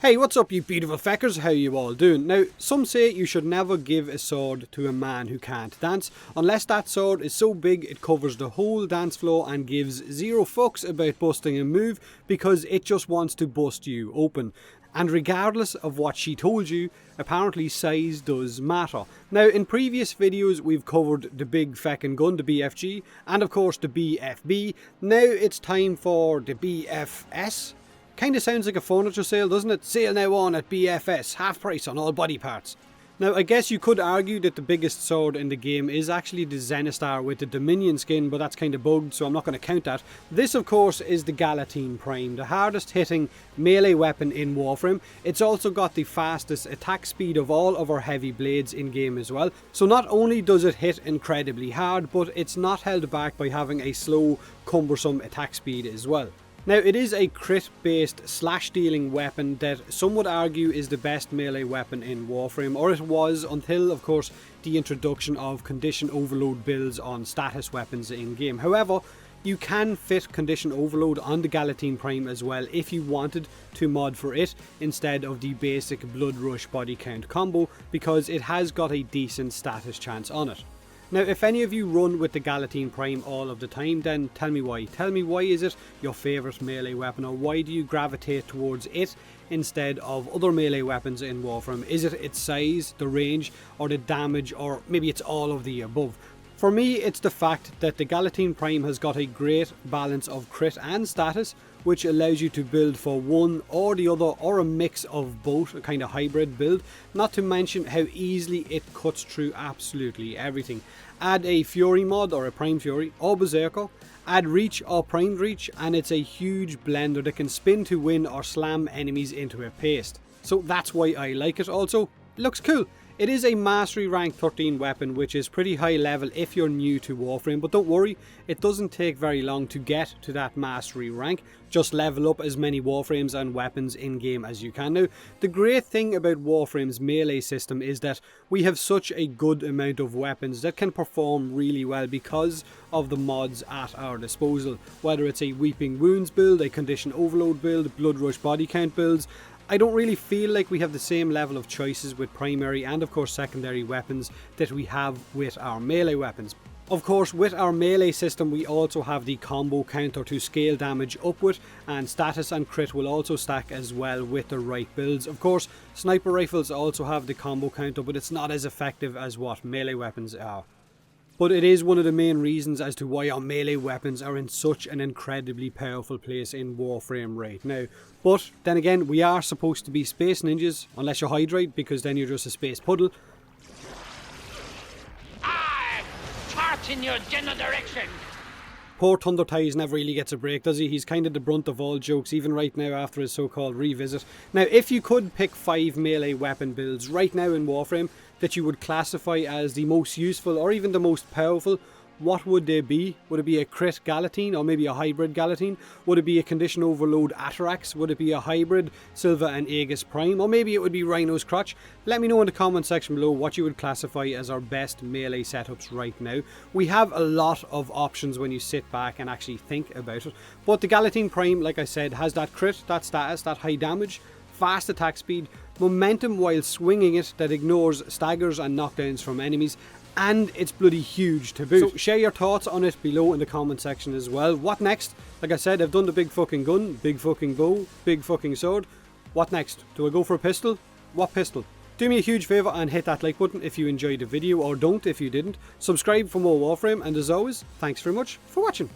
Hey, what's up you beautiful feckers, how you all doing? Now, some say you should never give a sword to a man who can't dance, unless that sword is so big it covers the whole dance floor and gives zero fucks about busting a move because it just wants to bust you open. And regardless of what she told you, apparently size does matter. Now, in previous videos we've covered the big feckin' gun, the BFG, and of course the BFB. Now it's time for the BFS. Kinda sounds like a furniture sale, doesn't it? Sale now on at BFS, half price on all body parts. Now, I guess you could argue that the biggest sword in the game is actually the Zenistar with the Dominion skin, but that's kind of bugged, so I'm not going to count that. This, of course, is the Galatine Prime, the hardest hitting melee weapon in Warframe. It's also got the fastest attack speed of all of our heavy blades in game as well. So not only does it hit incredibly hard, but it's not held back by having a slow, cumbersome attack speed as well. Now, it is a crit-based slash-dealing weapon that some would argue is the best melee weapon in Warframe, or it was until, of course, the introduction of condition overload builds on status weapons in-game. However, you can fit condition overload on the Galatine Prime as well if you wanted to mod for it instead of the basic blood rush body count combo, because it has got a decent status chance on it. Now, if any of you run with the Galatine Prime all of the time, then tell me why. Tell me why is it your favourite melee weapon, or why do you gravitate towards it instead of other melee weapons in Warframe? Is it its size, the range, or the damage, or maybe it's all of the above? For me, it's the fact that the Galatine Prime has got a great balance of crit and status, which allows you to build for one or the other, or a mix of both, a kind of hybrid build, not to mention how easily it cuts through absolutely everything. Add a Fury mod or a Prime Fury or Berserker, add Reach or Primed Reach, and it's a huge blender that can spin to win or slam enemies into a paste. So that's why I like it. Also, it looks cool. It is a Mastery Rank 13 weapon, which is pretty high level if you're new to Warframe, but don't worry, it doesn't take very long to get to that Mastery Rank. Just level up as many Warframes and weapons in-game as you can. Now, the great thing about Warframe's melee system is that we have such a good amount of weapons that can perform really well because of the mods at our disposal. Whether it's a Weeping Wounds build, a Condition Overload build, Blood Rush body count builds, I don't really feel like we have the same level of choices with primary and of course secondary weapons that we have with our melee weapons. Of course, with our melee system we also have the combo counter to scale damage upward, and status and crit will also stack as well with the right builds. Of course, sniper rifles also have the combo counter, but it's not as effective as what melee weapons are. But it is one of the main reasons as to why our melee weapons are in such an incredibly powerful place in Warframe right now. But then again, we are supposed to be space ninjas, unless you're Hydrite, because then you're just a space puddle. I tart in your general direction. Poor Thunder Ties never really gets a break, does he? He's kind of the brunt of all jokes, even right now after his so-called revisit. Now, if you could pick 5 melee weapon builds right now in Warframe that you would classify as the most useful or even the most powerful, what would they be? Would it be a crit Galatine, or maybe a hybrid Galatine? Would it be a condition overload Atarax? Would it be a hybrid Silva and Aegis Prime? Or maybe it would be Rhino's Crotch? Let me know in the comment section below what you would classify as our best melee setups right now. We have a lot of options when you sit back and actually think about it. But the Galatine Prime, like I said, has that crit, that status, that high damage, fast attack speed, momentum while swinging it that ignores staggers and knockdowns from enemies, and it's bloody huge to boot. So share your thoughts on it below in the comment section as well. What next? Like I said, I've done the big fucking gun, big fucking bow, big fucking sword. What next? Do I go for a pistol? What pistol? Do me a huge favour and hit that like button if you enjoyed the video, or don't if you didn't. Subscribe for more Warframe, and as always, thanks very much for watching.